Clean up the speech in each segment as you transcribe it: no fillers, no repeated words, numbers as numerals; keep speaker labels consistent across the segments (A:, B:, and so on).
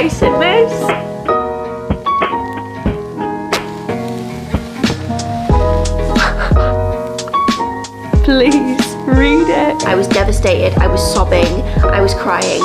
A: advice in this. Please read it. I was devastated. I was sobbing. I was crying.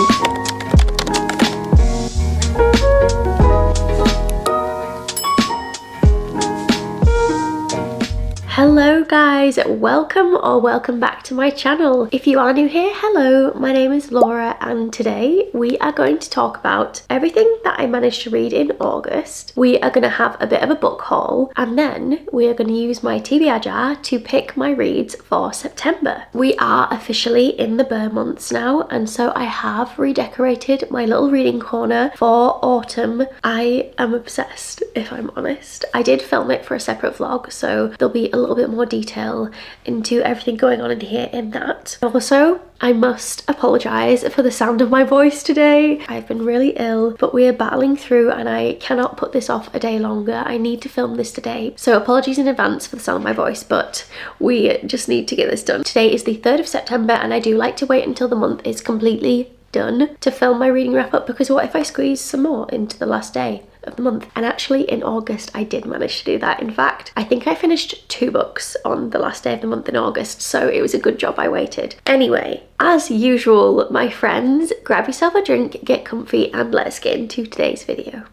A: Hello guys, welcome back to my channel. If you are new here, hello, my name is Laura and today we are going to talk about everything that I managed to read in August. We are going to have a bit of a book haul and then we are going to use my TBR jar to pick my reads for September. We are officially in the Burr months now and so I have redecorated my little reading corner for autumn. I am obsessed, if I'm honest. I did film it for a separate vlog, so there'll be a little bit more detail into everything going on in here in that. Also, I must apologise for the sound of my voice today. I've been really ill, but we are battling through and I cannot put this off a day longer. I need to film this today. So apologies in advance for the sound of my voice, but we just need to get this done. Today is the 3rd of September and I do like to wait until the month is completely done to film my reading wrap up, because what if I squeeze some more into the last day of the month? And actually in August I did manage to do that. In fact, I think I finished 2 books on the last day of the month in August, so it was a good job I waited. Anyway, as usual, my friends, grab yourself a drink, get comfy, and let's get into today's video.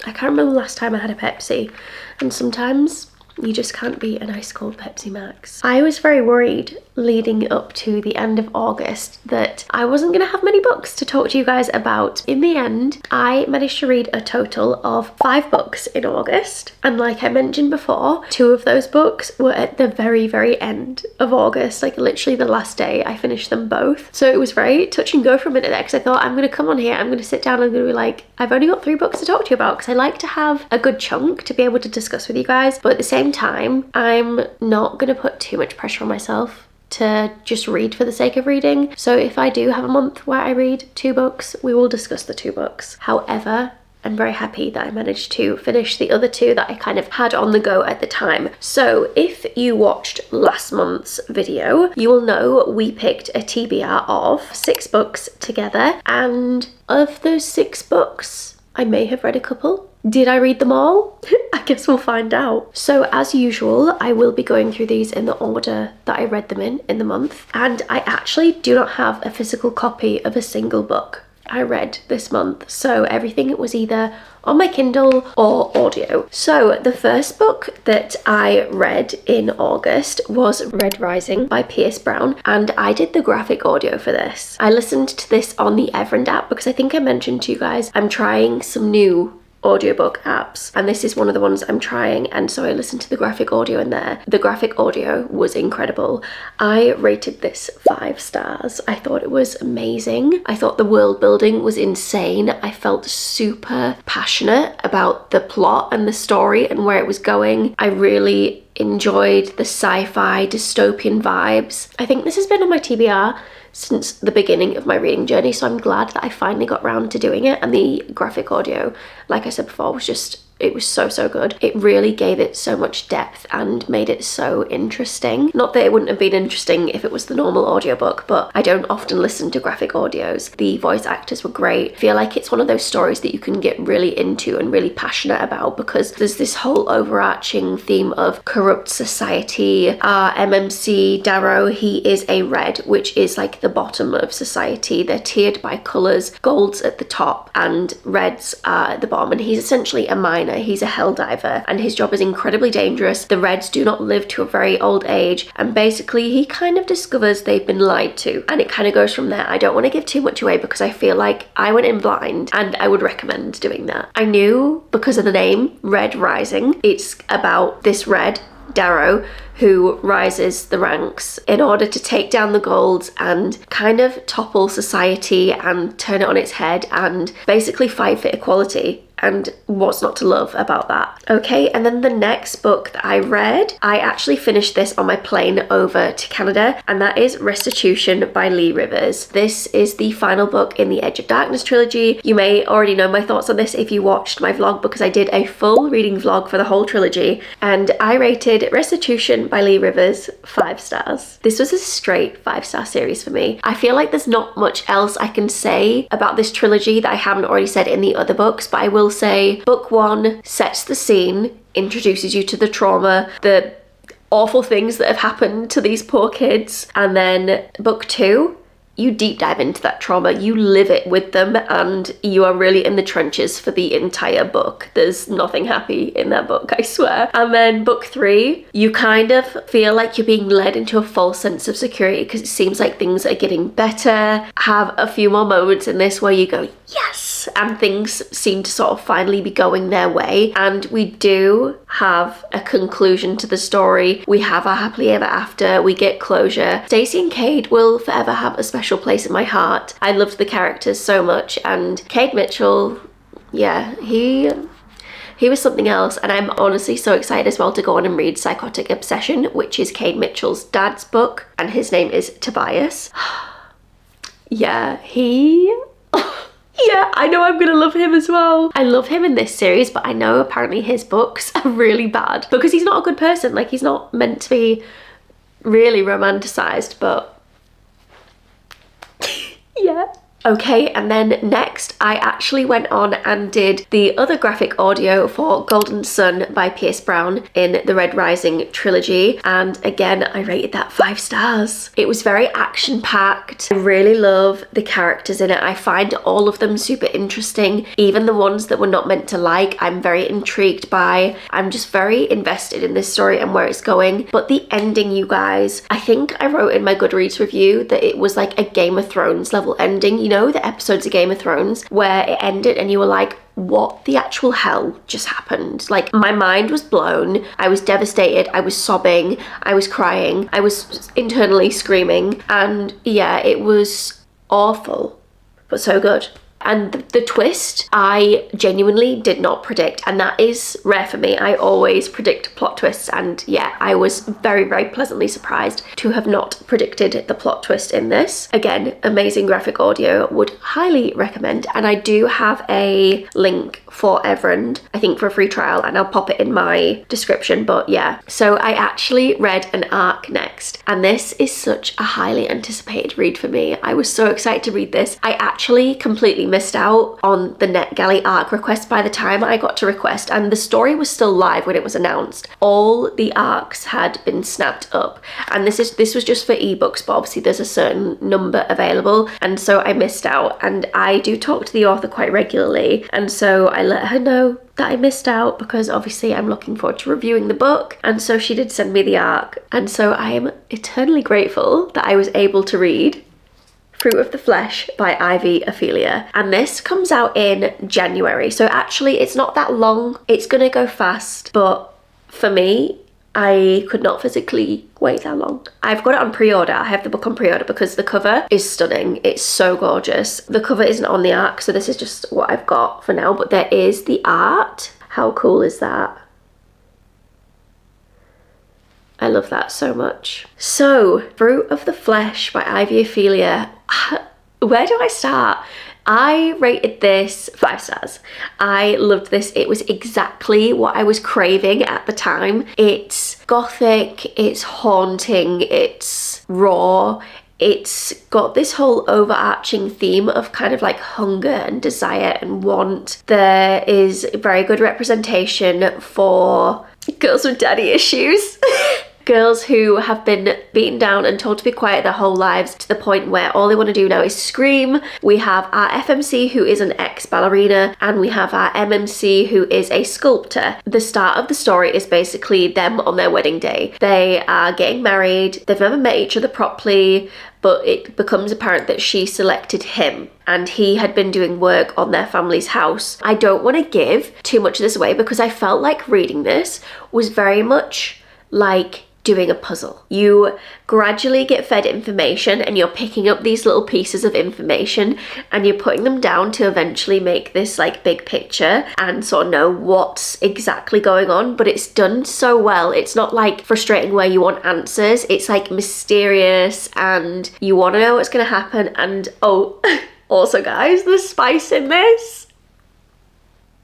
A: I can't remember the last time I had a Pepsi, and sometimes you just can't beat an ice cold Pepsi Max. I was very worried leading up to the end of August that I wasn't going to have many books to talk to you guys about. In the end, I managed to read a total of 5 books in August, and like I mentioned before, 2 of those books were at the very end of August, like literally the last day I finished them both. So it was very touch and go for a minute there, because I thought I'm going to come on here, I'm going to sit down, I'm going to be like, I've only got 3 books to talk to you about, because I like to have a good chunk to be able to discuss with you guys, but at the same time I'm not going to put too much pressure on myself to just read for the sake of reading. So if I do have a month where I read 2 books, we will discuss the 2 books. However, I'm very happy that I managed to finish the other 2 that I kind of had on the go at the time. So if you watched last month's video, you will know we picked a TBR of 6 books together, and of those 6 books, I may have read a couple. Did I read them all? I guess we'll find out. So as usual, I will be going through these in the order that I read them in the month. And I actually do not have a physical copy of a single book I read this month. So everything was either on my Kindle or audio. So the first book that I read in August was Red Rising by Pierce Brown, and I did the graphic audio for this. I listened to this on the Everend app because I think I mentioned to you guys I'm trying some new audiobook apps and this is one of the ones I'm trying, and so I listened to the graphic audio in there. The graphic audio was incredible. I rated this 5 stars. I thought it was amazing. I thought the world building was insane. I felt super passionate about the plot and the story and where it was going. I really enjoyed the sci-fi dystopian vibes. I think this has been on my TBR since the beginning of my reading journey, so I'm glad that I finally got round to doing it. And the graphic audio, like I said before, was just, it was so good. It really gave it so much depth and made it so interesting. Not that it wouldn't have been interesting if it was the normal audiobook, but I don't often listen to graphic audios. The voice actors were great. I feel like it's one of those stories that you can get really into and really passionate about, because there's this whole overarching theme of corrupt society. Our MMC Darrow, he is a red, which is like the bottom of society. They're tiered by colours, golds at the top and reds are at the bottom, and he's essentially a miner. He's a hell diver and his job is incredibly dangerous. The Reds do not live to a very old age, and basically he kind of discovers they've been lied to, and it kind of goes from there. I don't want to give too much away because I feel like I went in blind and I would recommend doing that. I knew because of the name Red Rising, it's about this Red Darrow who rises the ranks in order to take down the golds and kind of topple society and turn it on its head and basically fight for equality and what's not to love about that? Okay, and then the next book that I read, I actually finished this on my plane over to Canada, and that is Restitution by Lee Rivers. This is the final book in the Edge of Darkness trilogy. You may already know my thoughts on this if you watched my vlog, because I did a full reading vlog for the whole trilogy, and I rated Restitution by Lee Rivers 5 stars. This was a straight 5-star series for me. I feel like there's not much else I can say about this trilogy that I haven't already said in the other books, but I will say book 1 sets the scene, introduces you to the trauma, the awful things that have happened to these poor kids, and then book 2, you deep dive into that trauma, you live it with them, and you are really in the trenches for the entire book. There's nothing happy in that book, I swear. And then book 3, you kind of feel like you're being led into a false sense of security because it seems like things are getting better. Have a few more moments in this where you go, yes, and things seem to sort of finally be going their way, and we do have a conclusion to the story. We have our happily ever after, we get closure. Stacey and Cade will forever have a special place in my heart. I loved the characters so much, and Cade Mitchell, yeah, he was something else. And I'm honestly so excited as well to go on and read Psychotic Obsession, which is Cade Mitchell's dad's book, and his name is Tobias. Yeah, yeah, I know I'm gonna love him as well. I love him in this series, but I know apparently his books are really bad because he's not a good person. Like, he's not meant to be really romanticized, but yeah. Okay, and then next I actually went on and did the other graphic audio for Golden Sun by Pierce Brown in the Red Rising trilogy, and again I rated that 5 stars. It was very action-packed. I really love the characters in it. I find all of them super interesting, even the ones that we're not meant to like. I'm very intrigued by. I'm just very invested in this story and where it's going. But the ending, you guys, I think I wrote in my Goodreads review that it was like a Game of Thrones level ending. You know, the episodes of Game of Thrones where it ended and you were like, what the actual hell just happened? Like, my mind was blown. I was devastated. I was sobbing. I was crying. I was internally screaming. And yeah, it was awful, but so good. And the twist, I genuinely did not predict, and that is rare for me. I always predict plot twists, and yeah, I was very, very pleasantly surprised to have not predicted the plot twist in this. Again, amazing graphic audio, would highly recommend, and I do have a link for Everend, I think for a free trial, and I'll pop it in my description, but yeah. So I actually read an arc next, and this is such a highly anticipated read for me. I was so excited to read this. I actually completely missed out on the NetGalley arc request by the time I got to request, and the story was still live when it was announced. All the arcs had been snapped up, and this was just for ebooks, but obviously there's a certain number available, and so I missed out. And I do talk to the author quite regularly, and so I let her know that I missed out because obviously I'm looking forward to reviewing the book, and so she did send me the arc, and so I am eternally grateful that I was able to read Fruit of the Flesh by Ivy Ophelia, and this comes out in January, so actually it's not that long. It's gonna go fast, but for me, I could not physically wait that long. I've got it on pre-order. I have the book on pre-order because the cover is stunning. It's so gorgeous. The cover isn't on the arc, so this is just what I've got for now, but there is the art. How cool is that? I love that so much. So, Fruit of the Flesh by Ivy Ophelia. Where do I start? I rated this 5 stars. I loved this. It was exactly what I was craving at the time. It's gothic, it's haunting, it's raw. It's got this whole overarching theme of kind of like hunger and desire and want. There is very good representation for girls with daddy issues. Girls who have been beaten down and told to be quiet their whole lives to the point where all they want to do now is scream. We have our FMC who is an ex-ballerina, and we have our MMC who is a sculptor. The start of the story is basically them on their wedding day. They are getting married, they've never met each other properly, but it becomes apparent that she selected him and he had been doing work on their family's house. I don't want to give too much of this away because I felt like reading this was very much like doing a puzzle. You gradually get fed information and you're picking up these little pieces of information and you're putting them down to eventually make this like big picture and sort of know what's exactly going on. But it's done so well. It's not like frustrating where you want answers. It's like mysterious and you want to know what's going to happen. And oh, also guys, the spice in this,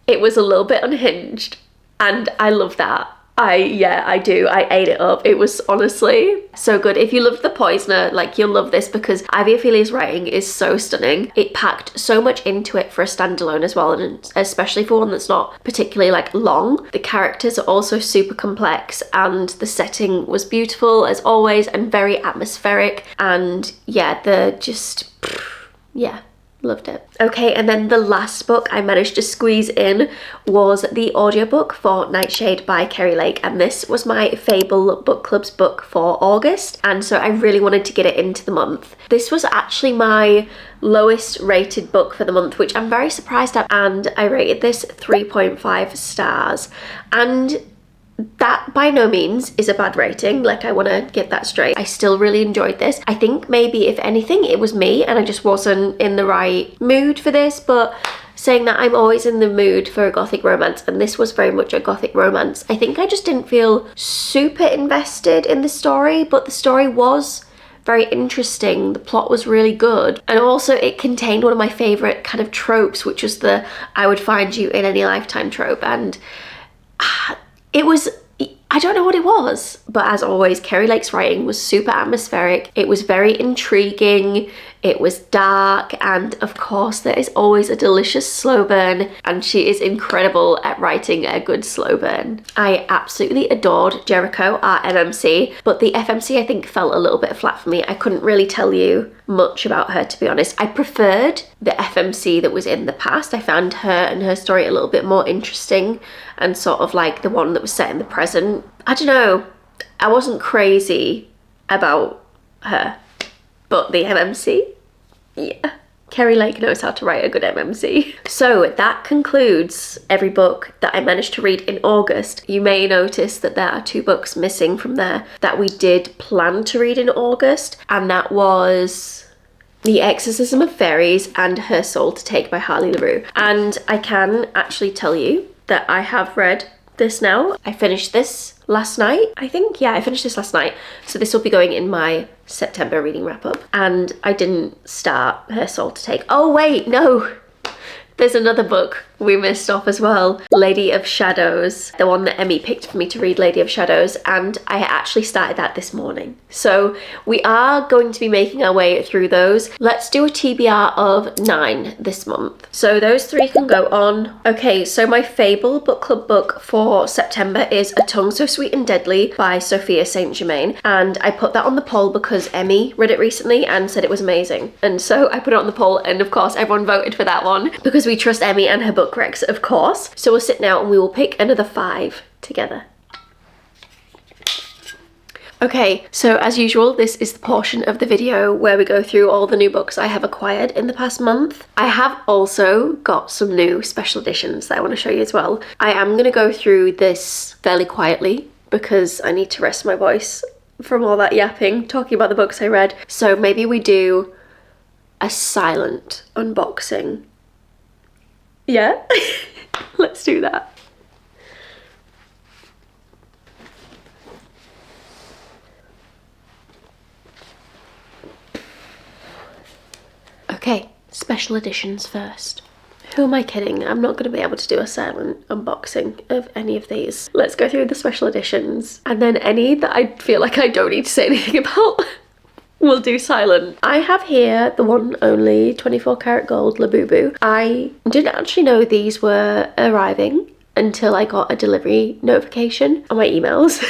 A: it was a little bit unhinged and I love that. I do. I ate it up. It was honestly so good. If you loved The Poisoner, like, you'll love this because Ivy Ophelia's writing is so stunning. It packed so much into it for a standalone as well, and especially for one that's not particularly like long. The characters are also super complex and the setting was beautiful as always and very atmospheric, and yeah, loved it. Okay, and then the last book I managed to squeeze in was the audiobook for Nightshade by Kerry Lake, and this was my Fable Book Club's book for August, and so I really wanted to get it into the month. This was actually my lowest rated book for the month, which I'm very surprised at, and I rated this 3.5 stars, and that by no means is a bad rating. Like, I want to get that straight. I still really enjoyed this. I think maybe if anything it was me and I just wasn't in the right mood for this, but saying that, I'm always in the mood for a gothic romance and this was very much a gothic romance. I think I just didn't feel super invested in the story, but the story was very interesting. The plot was really good, and also it contained one of my favorite kind of tropes, which was the I would find you in any lifetime trope, and it was, I don't know what it was, but as always, Kerry Lake's writing was super atmospheric. It was very intriguing. It was dark, and of course there is always a delicious slow burn, and she is incredible at writing a good slow burn. I absolutely adored Jericho, our MMC, but the FMC I think felt a little bit flat for me. I couldn't really tell you much about her, to be honest. I preferred the FMC that was in the past. I found her and her story a little bit more interesting and sort of like the one that was set in the present. I don't know, I wasn't crazy about her. But the MMC, yeah. Kerry Lake knows how to write a good MMC. So that concludes every book that I managed to read in August. You may notice that there are 2 books missing from there that we did plan to read in August, and that was The Exorcism of Fairies and Her Soul to Take by Harley LaRue. And I can actually tell you that I have read this now. I finished this last night, I think. Yeah, I finished this last night. So this will be going in my September reading wrap up. And I didn't start Her Soul to Take. Oh wait, no. There's another book we missed off as well. Lady of Shadows, the one that Emmy picked for me to read, Lady of Shadows, and I actually started that this morning. So we are going to be making our way through those. Let's do a TBR of 9 this month. So those 3 can go on. Okay, so my Fable Book Club book for September is A Tongue So Sweet and Deadly by Sophia St. Germain, and I put that on the poll because Emmy read it recently and said it was amazing, and so I put it on the poll, and of course everyone voted for that one because we trust Emmy and her book recs, of course. So we'll sit now and we will pick another 5 together. Okay, so as usual, this is the portion of the video where we go through all the new books I have acquired in the past month. I have also got some new special editions that I want to show you as well. I am going to go through this fairly quietly because I need to rest my voice from all that yapping, talking about the books I read. So maybe we do a silent unboxing. Yeah, let's do that. Okay, special editions first. Who am I kidding? I'm not going to be able to do a silent unboxing of any of these. Let's go through the special editions, and then any that I feel like I don't need to say anything about, we'll do silent. I have here the one only 24 karat gold Labubu. I didn't actually know these were arriving until I got a delivery notification on my emails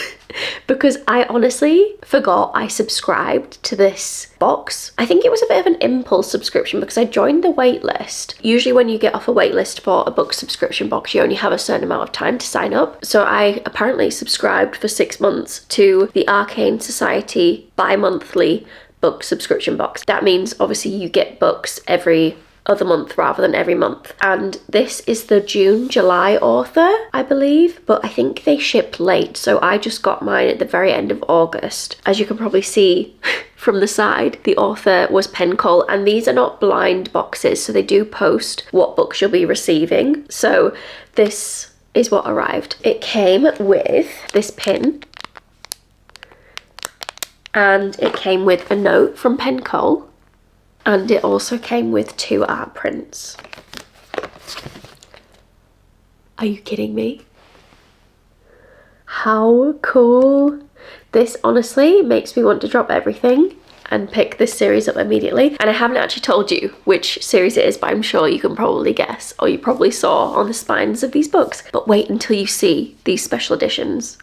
A: because I honestly forgot I subscribed to this box. I think it was a bit of an impulse subscription because I joined the wait list. Usually when you get off a wait list for a book subscription box, you only have a certain amount of time to sign up. So I apparently subscribed for 6 months to the Arcane Society bi-monthly book subscription box. That means obviously you get books every other month rather than every month. And this is the June-July author, I believe, but I think they ship late, so I just got mine at the very end of August. As you can probably see from the side, the author was Pencol, and these are not blind boxes, so they do post what books you'll be receiving. So this is what arrived. It came with this pin, and it came with a note from Pencol, and it also came with 2 art prints. Are you kidding me? How cool. This honestly makes me want to drop everything and pick this series up immediately. And I haven't actually told you which series it is, but I'm sure you can probably guess, or you probably saw on the spines of these books. But wait until you see these special editions.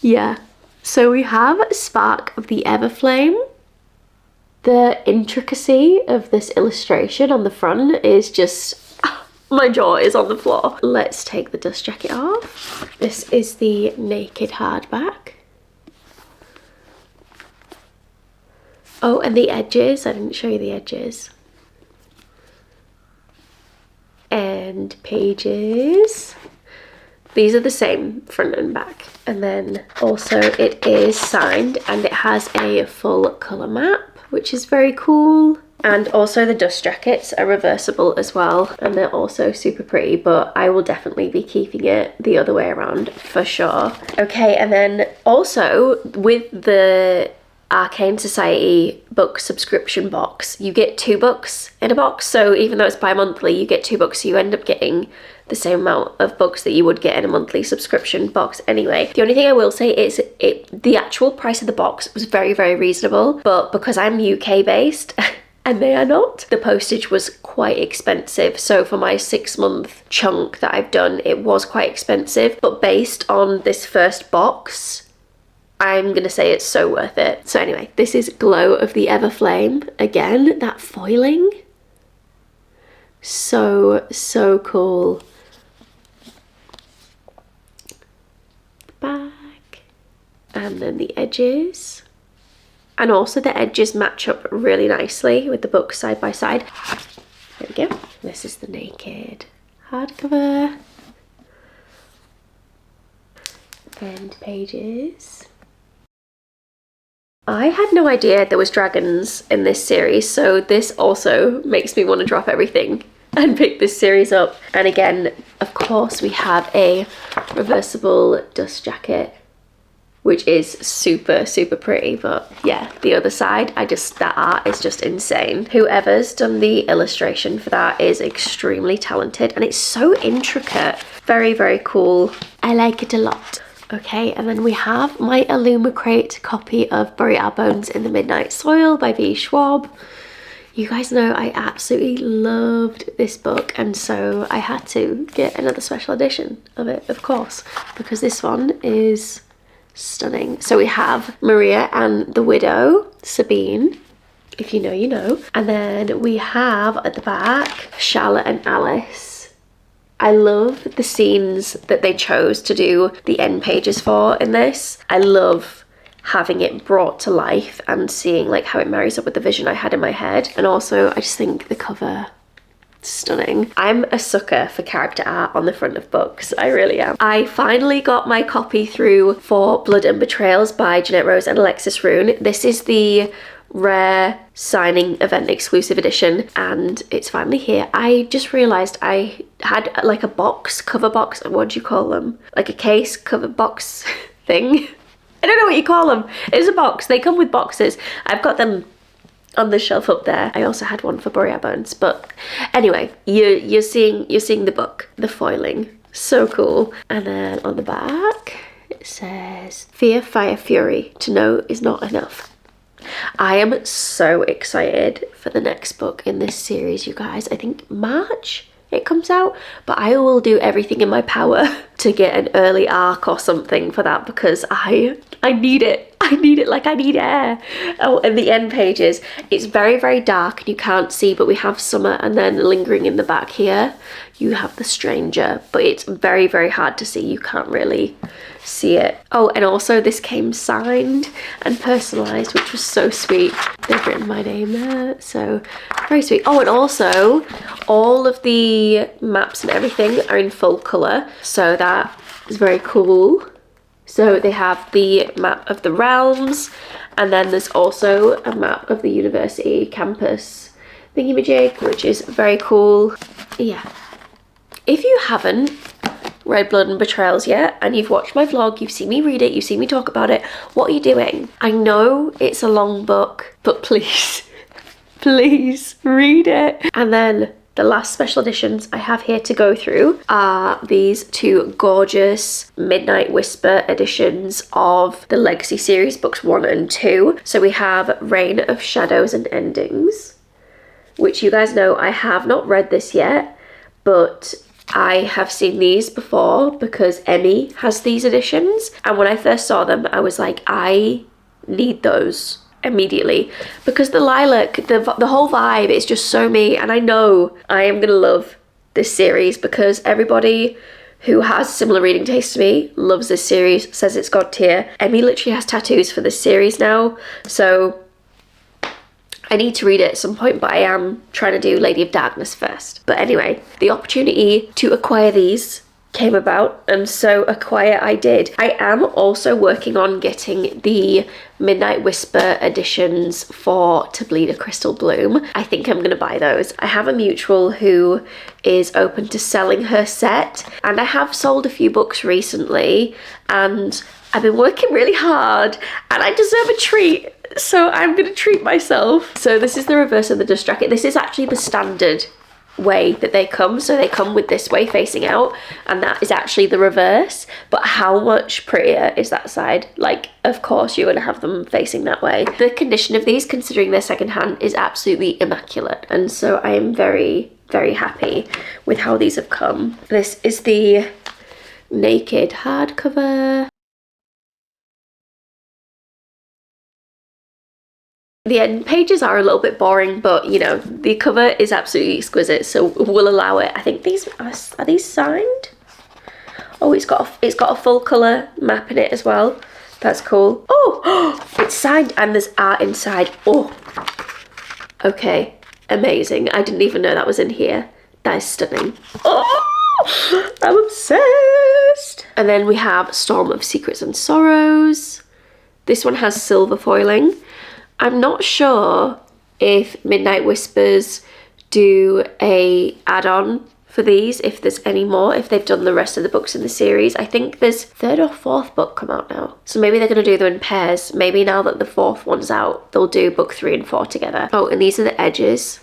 A: Yeah, so we have Spark of the Everflame. The intricacy of this illustration on the front is just, my jaw is on the floor. Let's take the dust jacket off. This is the naked hardback. Oh, and the edges, I didn't show you the edges. And pages. These are the same front and back. And then also it is signed, and it has a full colour map, which is very cool. And also the dust jackets are reversible as well, and they're also super pretty, but I will definitely be keeping it the other way around for sure. Okay, and then also with the Arcane Society book subscription box, you get 2 books in a box. So even though it's bi-monthly, you get 2 books, so you end up getting the same amount of books that you would get in a monthly subscription box anyway. The only thing I will say is the actual price of the box was very, very reasonable, but because I'm UK based and they are not, the postage was quite expensive. So for my 6-month chunk that I've done, it was quite expensive, but based on this first box, I'm gonna say it's so worth it. So anyway, this is Glow of the Everflame. Again, that foiling, so cool. Back, and then the edges, and also the edges match up really nicely with the books side by side. There we go. This is the naked hardcover, and pages. I had no idea there was dragons in this series, so this also makes me want to drop everything and pick this series up. And again, of course, we have a reversible dust jacket, which is super pretty. But yeah, the other side, that art is just insane. Whoever's done the illustration for that is extremely talented, and it's so intricate. Very cool. I like it a lot. Okay, and then we have my Illumicrate copy of Bury Our Bones in the Midnight Soil by V. Schwab. You guys know I absolutely loved this book, and so I had to get another special edition of it, of course, because this one is stunning. So we have Maria and the Widow, Sabine, if you know, you know. And then we have at the back, Charlotte and Alice. I love the scenes that they chose to do the end pages for in this. I love having it brought to life and seeing like how it marries up with the vision I had in my head. And also I just think the cover, stunning. I'm a sucker for character art on the front of books. I really am. I finally got my copy through for Blood and Betrayals by Jeanette Rose and Alexis Roon. This is the rare signing event exclusive edition, and it's finally here. I just realized I had like a box, cover box, what do you call them? Like a case cover box thing. I don't know what you call them. It's a box. They come with boxes. I've got them on the shelf up there. I also had one for Bury Our Bones, but anyway, you're seeing the book, the foiling, so cool. And then on the back it says, "Fear, Fire, Fury. To know is not enough." I am so excited for the next book in this series, you guys. I think March it comes out, but I will do everything in my power to get an early arc or something for that, because I need it. I need it like I need air. Oh, and the end pages, it's very, very dark and you can't see, but we have summer, and then lingering in the back here you have the stranger, but it's very, very hard to see. You can't really see it. Oh, and also this came signed and personalised, which was so sweet. They've written my name there, so very sweet. Oh, and also all of the maps and everything are in full colour, so that is very cool. So they have the map of the realms, and then there's also a map of the university campus thingy-majig, which is very cool. Yeah. If you haven't read Blood and Betrayals yet, and you've watched my vlog, you've seen me read it, you've seen me talk about it, what are you doing? I know it's a long book, but please, please read it. And then the last special editions I have here to go through are these two gorgeous Midnight Whisper editions of the Legacy series, books 1 and 2. So we have Reign of Shadows and Endings, which you guys know I have not read this yet, but I have seen these before because Emmy has these editions, and when I first saw them I was like, I need those immediately, because the lilac, the whole vibe is just so me, and I know I am gonna love this series because everybody who has similar reading taste to me loves this series, says it's god tier. Emmy literally has tattoos for this series now, so I need to read it at some point, but I am trying to do Lady of Darkness first. But anyway, the opportunity to acquire these came about, and so acquire I did. I am also working on getting the Midnight Whisper editions for To Bleed a Crystal Bloom. I think I'm gonna buy those. I have a mutual who is open to selling her set, and I have sold a few books recently, and I've been working really hard, and I deserve a treat. So I'm gonna treat myself. So this is the reverse of the dust jacket. This is actually the standard way that they come. So they come with this way facing out, and that is actually the reverse. But how much prettier is that side? Like, of course you're gonna have them facing that way. The condition of these, considering they're secondhand, is absolutely immaculate. And so I am very, very happy with how these have come. This is the naked hardcover. The end pages are a little bit boring, but you know, the cover is absolutely exquisite, so we'll allow it. I think these are these signed? Oh, it's got a full colour map in it as well. That's cool. Oh, it's signed and there's art inside. Oh, okay, amazing. I didn't even know that was in here. That is stunning. Oh, I'm obsessed. And then we have Storm of Secrets and Sorrows. This one has silver foiling. I'm not sure if Midnight Whispers do a add-on for these, if there's any more, if they've done the rest of the books in the series. I think there's 3rd or 4th book come out now. So maybe they're going to do them in pairs. Maybe now that the 4th one's out, they'll do book 3 and 4 together. Oh, and these are the edges.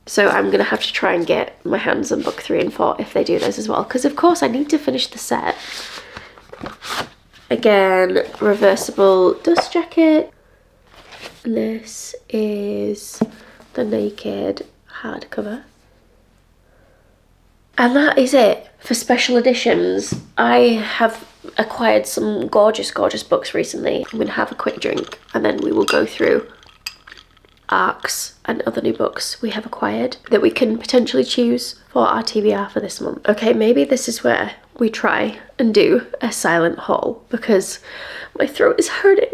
A: So I'm going to have to try and get my hands on book 3 and 4 if they do those as well. Because of course I need to finish the set. Again, reversible dust jacket. This is the naked hardcover. And that is it for special editions. I have acquired some gorgeous, gorgeous books recently. I'm gonna have a quick drink and then we will go through arcs and other new books we have acquired that we can potentially choose for our TBR for this month. Okay, maybe this is where we try and do a silent haul because my throat is hurting.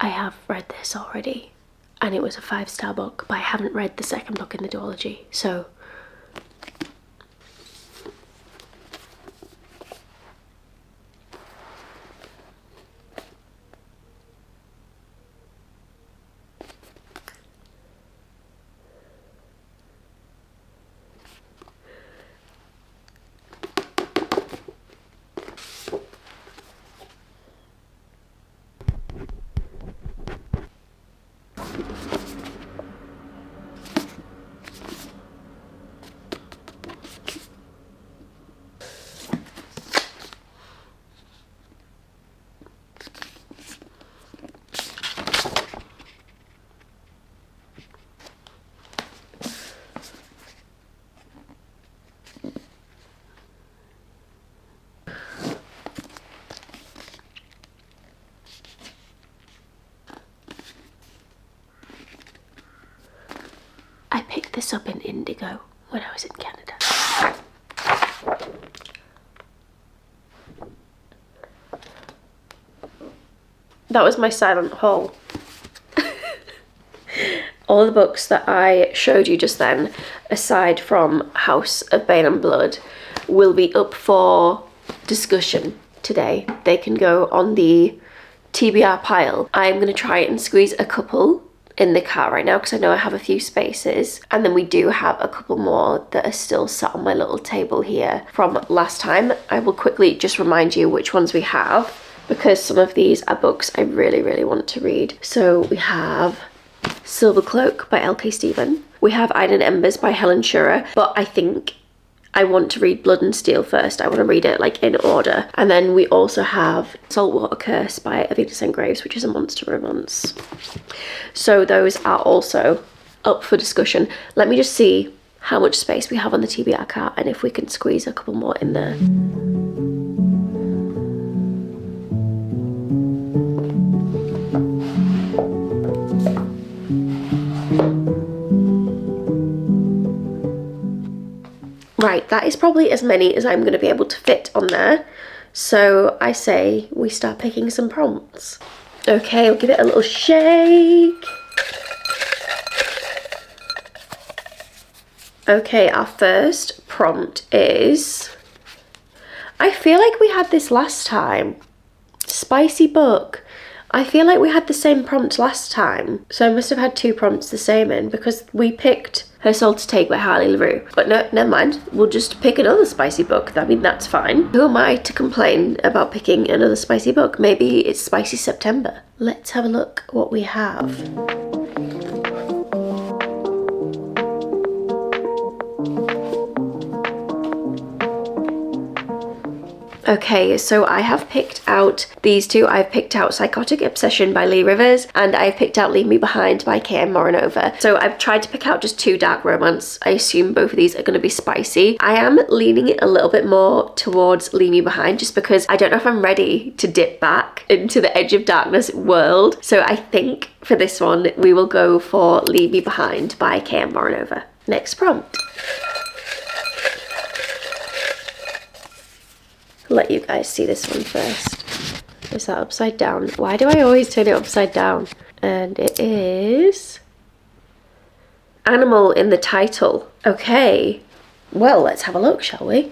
A: I have read this already and it was a 5-star book, but I haven't read the second book in the duology, so I picked this up in Indigo when I was in Canada. That was my silent haul. All the books that I showed you just then, aside from House of Bane and Blood, will be up for discussion today. They can go on the TBR pile. I'm going to try and squeeze a couple in the car right now because I know I have a few spaces, and then we do have a couple more that are still sat on my little table here from last time. I will quickly just remind you which ones we have, because some of these are books I really want to read. So we have Silver Cloak by L.K. Stephen. We have Iron and Embers by Helen Shurer, but I think I want to read Blood and Steel first. I want to read it like in order. And then we also have Saltwater Curse by Avita St. Graves, which is a monster romance. So those are also up for discussion. Let me just see how much space we have on the TBR cart and if we can squeeze a couple more in there. Right, that is probably as many as I'm going to be able to fit on there. So I say we start picking some prompts. Okay, I'll give it a little shake. Okay, our first prompt is... I feel like we had this last time. Spicy book. I feel like we had the same prompt last time. So I must have had 2 prompts the same in, because we picked Her Soul to Take by Harley LaRue. But no, never mind. We'll just pick another spicy book. I mean, that's fine. Who am I to complain about picking another spicy book? Maybe it's Spicy September. Let's have a look what we have. Okay, so I have picked out these two. I've picked out Psychotic Obsession by Lee Rivers, and I've picked out Leave Me Behind by K.M. Morinova. So I've tried to pick out just 2 dark romance. I assume both of these are going to be spicy. I am leaning it a little bit more towards Leave Me Behind, just because I don't know if I'm ready to dip back into the Edge of Darkness world. So I think for this one, we will go for Leave Me Behind by K.M. Morinova. Next prompt. Let you guys see this one first. Is that upside down? Why do I always turn it upside down? And it is Animal in the title. Okay, well, let's have a look, shall we?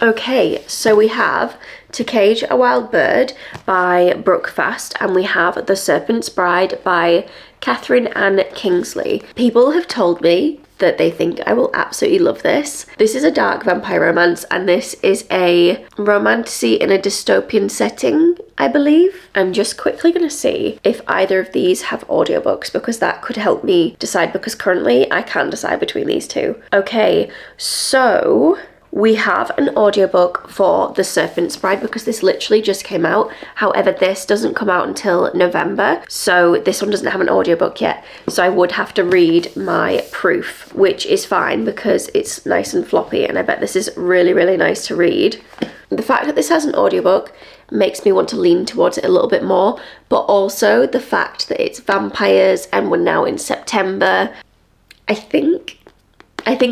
A: Okay, so we have To Cage a Wild Bird by Brooke Fast, and we have The Serpent's Bride by Catherine Ann Kingsley. People have told me that they think I will absolutely love this. This is a dark vampire romance, and this is a romantasy in a dystopian setting, I believe. I'm just quickly going to see if either of these have audiobooks, because that could help me decide, because currently I can't decide between these two. Okay, so we have an audiobook for The Serpent's Bride, because this literally just came out. However, this doesn't come out until November, so this one doesn't have an audiobook yet. So I would have to read my proof, which is fine because it's nice and floppy, and I bet this is really nice to read. The fact that this has an audiobook makes me want to lean towards it a little bit more, but also the fact that it's vampires and we're now in September. I think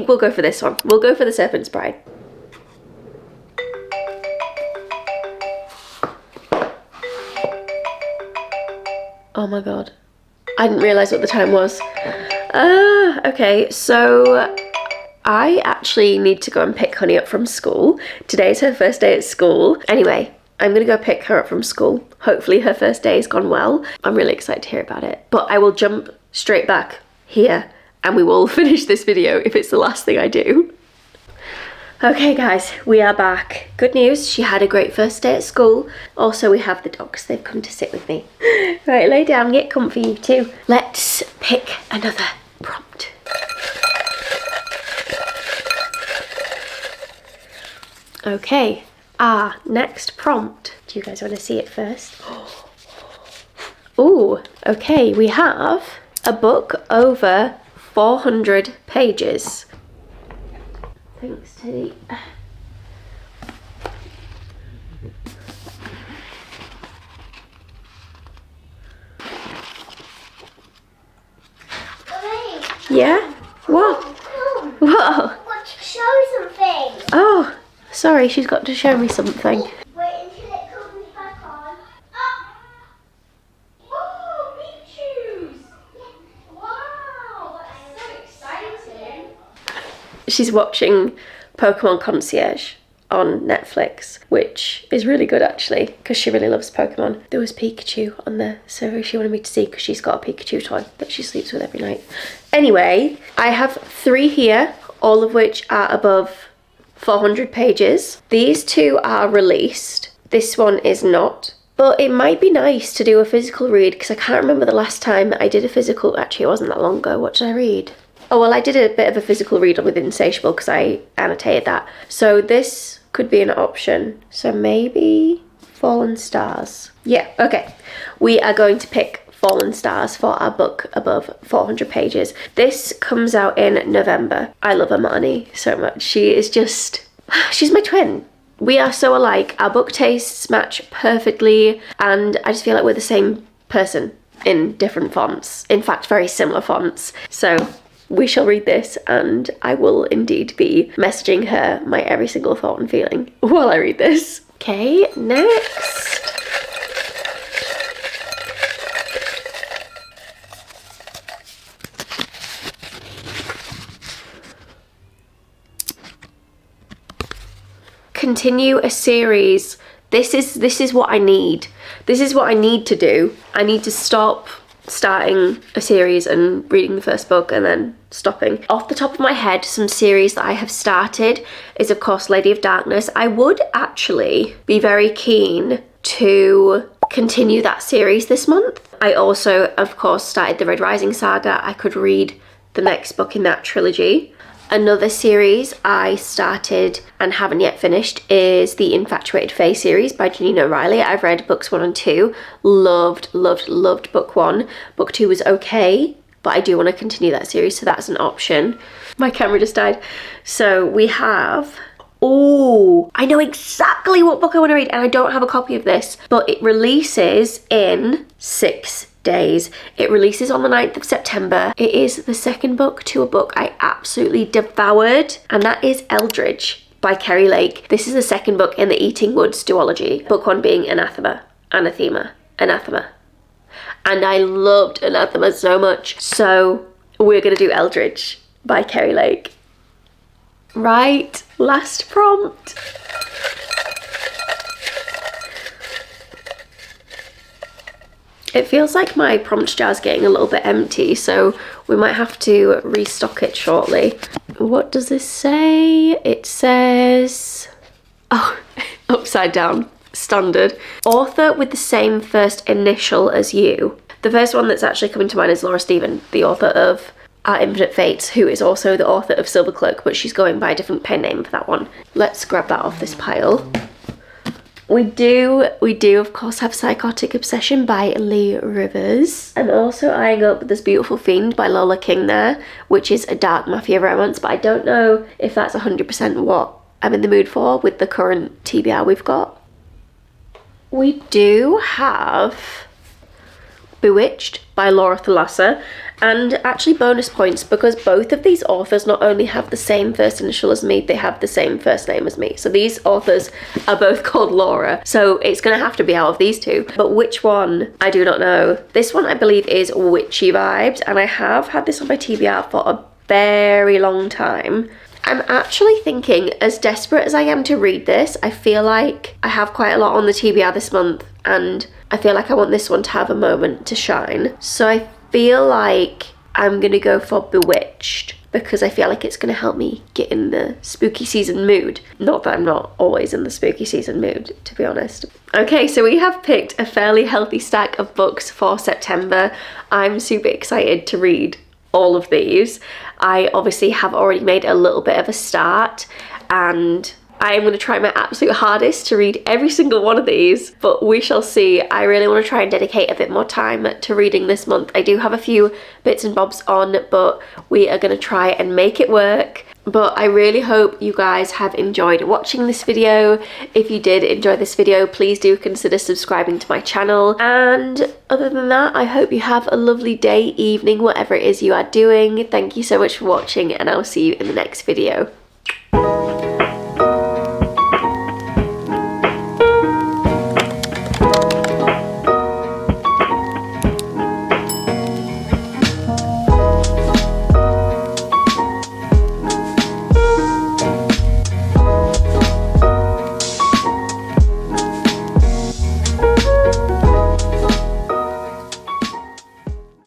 A: we'll go for this one. We'll go for The Serpent's Bride. Oh my god. I didn't realise what the time was. Okay, so I actually need to go and pick Honey up from school. Today's her first day at school. Anyway, I'm gonna go pick her up from school. Hopefully her first day has gone well. I'm really excited to hear about it. But I will jump straight back here and we will finish this video if it's the last thing I do. Okay guys, we are back. Good news, she had a great first day at school. Also we have the dogs, they've come to sit with me. Right, lay down, get comfy you too. Let's pick another prompt. Okay, our next prompt. Do you guys want to see it first? Ooh, okay, we have a book over 400 pages. Thanks to the... Yeah? What? What?
B: I want to show something.
A: Oh, sorry, she's got to show me something.
B: Wait until it comes back on. Oh, beach shoes. Wow, that's so exciting.
A: She's watching Pokemon Concierge on Netflix, which is really good actually, because she really loves Pokemon. There was Pikachu on there, so she wanted me to see because she's got a Pikachu toy that she sleeps with every night. Anyway, I have 3 here, all of which are above 400 pages. These 2 are released. This one is not. But it might be nice to do a physical read because I can't remember the last time I did a physical. Actually, it wasn't that long ago. What did I read? Oh, well, I did a bit of a physical read with Insatiable because I annotated that. So this could be an option. So maybe Fallen Stars. Yeah, okay. We are going to pick Fallen Stars for our book above 400 pages. This comes out in November. I love Amani so much. She is just... she's my twin. We are so alike. Our book tastes match perfectly and I just feel like we're the same person in different fonts. In fact, very similar fonts. So... we shall read this and I will indeed be messaging her my every single thought and feeling while I read this. Okay, next. Continue a series. This is what I need. This is what I need to do. I need to stop starting a series and reading the first book and then stopping. Off the top of my head, some series that I have started is of course Lady of Darkness. I would actually be very keen to continue that series this month. I also of course started the Red Rising saga. I could read the next book in that trilogy. Another series I started and haven't yet finished is the Infatuated Fae series by Janine O'Reilly. I've read books 1 and 2. Loved book 1. Book 2 was okay, but I do want to continue that series, so that's an option. My camera just died. So we have... oh, I know exactly what book I want to read and I don't have a copy of this, but it releases in 6 days. It releases on the 9th of September. It is the second book to a book I absolutely devoured, and that is Eldridge by Kerry Lake. This is the second book in the Eating Woods duology. Book 1 being Anathema. And I loved Anathema so much. So we're gonna do Eldridge by Kerry Lake. Right, last prompt. It feels like my prompt jar's getting a little bit empty, so we might have to restock it shortly. What does this say? It says... oh, upside down. Standard. Author with the same first initial as you. The first one that's actually coming to mind is Laura Stephen, the author of Our Infinite Fates, who is also the author of Silver Cloak, but she's going by a different pen name for that one. Let's grab that off this pile. We do of course have Psychotic Obsession by Lee Rivers. I'm also eyeing up This Beautiful Fiend by Lola King there, which is a dark mafia romance, but I don't know if that's 100% what I'm in the mood for with the current TBR we've got. We do have Bewitched by Laura Thalassa, and actually bonus points because both of these authors not only have the same first initial as me, they have the same first name as me. So these authors are both called Laura, so it's gonna have to be out of these two. But which one, I do not know. This one I believe is Witchy Vibes, and I have had this on my TBR for a very long time. I'm actually thinking, as desperate as I am to read this, I feel like I have quite a lot on the TBR this month, and I feel like I want this one to have a moment to shine. So I feel like I'm gonna go for Bewitched because I feel like it's gonna help me get in the spooky season mood. Not that I'm not always in the spooky season mood, to be honest. Okay, so we have picked a fairly healthy stack of books for September. I'm super excited to read all of these. I obviously have already made a little bit of a start, and I am going to try my absolute hardest to read every single one of these, but we shall see. I really want to try and dedicate a bit more time to reading this month. I do have a few bits and bobs on, but we are going to try and make it work. But I really hope you guys have enjoyed watching this video. If you did enjoy this video, please do consider subscribing to my channel. And other than that, I hope you have a lovely day, evening, whatever it is you are doing. Thank you so much for watching, and I'll see you in the next video.